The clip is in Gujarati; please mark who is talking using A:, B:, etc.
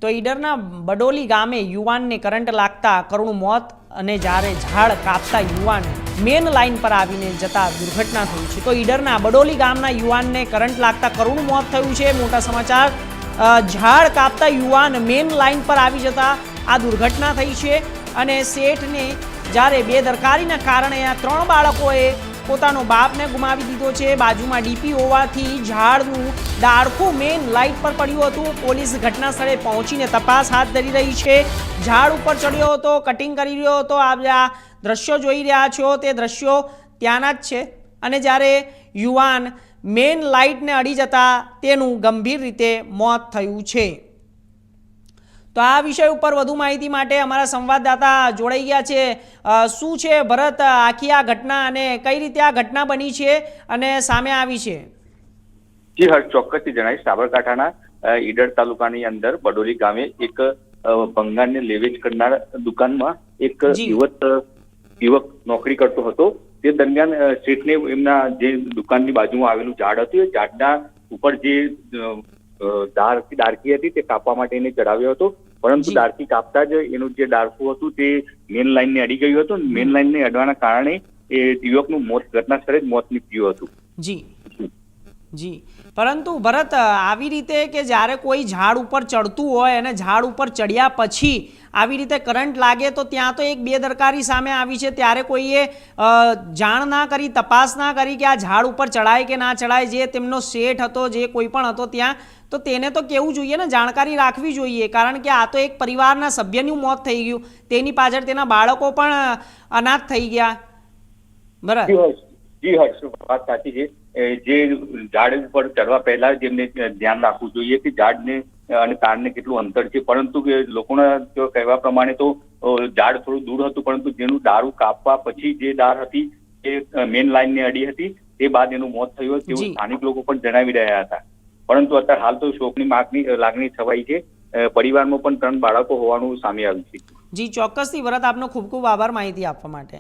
A: તો ઈડરના બડોલી ગામે યુવાનને કરંટ લાગતા કરુણ મોત અને જ્યારે ઝાડ કાપતા યુવાન મેન લાઇન પર આવીને જતા દુર્ઘટના થઈ છે। તો ઈડરના બડોલી ગામના યુવાનને કરંટ લાગતા કરુણ મોત થયું છે। મોટા સમાચાર, ઝાડ કાપતા યુવાન મેન લાઇન પર આવી જતા આ દુર્ઘટના થઈ છે અને શેઠને જ્યારે બેદરકારીના કારણે આ 3 બાળકોએ પોતાનો બાપને ગુમાવી દીધો છે। બાજુમાં ડીપી હોવાથી ઝાડનું ડાળખું મેન લાઇટ પર પડ્યું હતું। પોલીસ ઘટના સ્થળે પહોંચીને તપાસ હાથ ધરી રહી છે। ઝાડ ઉપર ચડ્યો હતો, કટિંગ કરી રહ્યો હતો। આ દ્રશ્યો જોઈ રહ્યા છો તે દ્રશ્યો ત્યાંના જ છે અને જ્યારે યુવાન મેન લાઇટને અડી જતા તેનું ગંભીર રીતે મોત થયું છે। તો આ વિષય ઉપર વધુ માહિતી માટે અમારા સંવાદદાતા જોડાઈ ગયા છે। શું છે ભરત આખી આ ઘટના અને કઈ રીતે આ ઘટના બની છે અને સામે આવી છે?
B: જી હર્ષ, ચોક્કસથી જણાવીશ। સાબરકાંઠાના ઈડર તાલુકાની અંદર બડોલી ગામે એક ભંગારને લેવેચ કરનાર દુકાનમાં એક યુવક નોકરી કરતો હતો। તે દરમિયાન શેઠને એમના જે દુકાનની બાજુમાં આવેલું ઝાડ હતું એ ઝાડના ઉપર જે ડાળખી હતી તે કાપવા માટે એને ચડાવ્યો હતો, પરંતુ ડાળખી કાપતા જ એનું જે ડાળખું હતું તે મેન લાઇનને અડી ગયું હતું। મેન લાઇનને અડવાના કારણે એ યુવકનું મોત ઘટના સ્થળે જ મોત નીપજ્યું હતું।
A: જી, પરંતુ ભરત, આવી રીતે કે જ્યારે કોઈ ઝાડ ઉપર ચડતું હોય અને ઝાડ ઉપર ચડ્યા પછી આવી રીતે કરંટ લાગે તો ત્યાં તો એક બેદરકારી સામે આવી છે। ત્યારે કોઈએ જાણ ના કરી, તપાસ ના કરી કે આ ઝાડ ઉપર ચડાય કે ના ચડાય। જે તેમનો શેઠ હતો, જે કોઈ પણ હતો ત્યાં, તો તેને તો કહેવું જોઈએ ને, જાણકારી રાખવી જોઈએ, કારણ કે આ તો એક પરિવારના સભ્યનું મોત થઈ ગયું, તેની પાછળ તેના બાળકો પણ અનાથ થઈ ગયા। બરાબર?
B: જી હર્ષ, વાત સાચી છે। જે ઝાડ ઉપર ચડવા પહેલા જ એમને ધ્યાન રાખવું જોઈએ કે ઝાડને અને તારને કેટલું અંતર છે, પરંતુ લોકોના કહેવા પ્રમાણે તો ઝાડ થોડું દૂર હતું, પરંતુ જેનું ડાળું કાપવા પછી જે ડાળ હતી એ મેન લાઇનને અડી હતી, તે બાદ એનું મોત થયું તેવું સ્થાનિક લોકો પણ જણાવી રહ્યા હતા। પરંતુ અત્યારે હાલ તો શોકની લાગણી છવાઈ છે। પરિવારમાં પણ 3 બાળકો હોવાનું સામે આવ્યું છે।
A: જી, ચોક્કસથી ભરત, આપનો ખૂબ ખૂબ આભાર માહિતી આપવા માટે।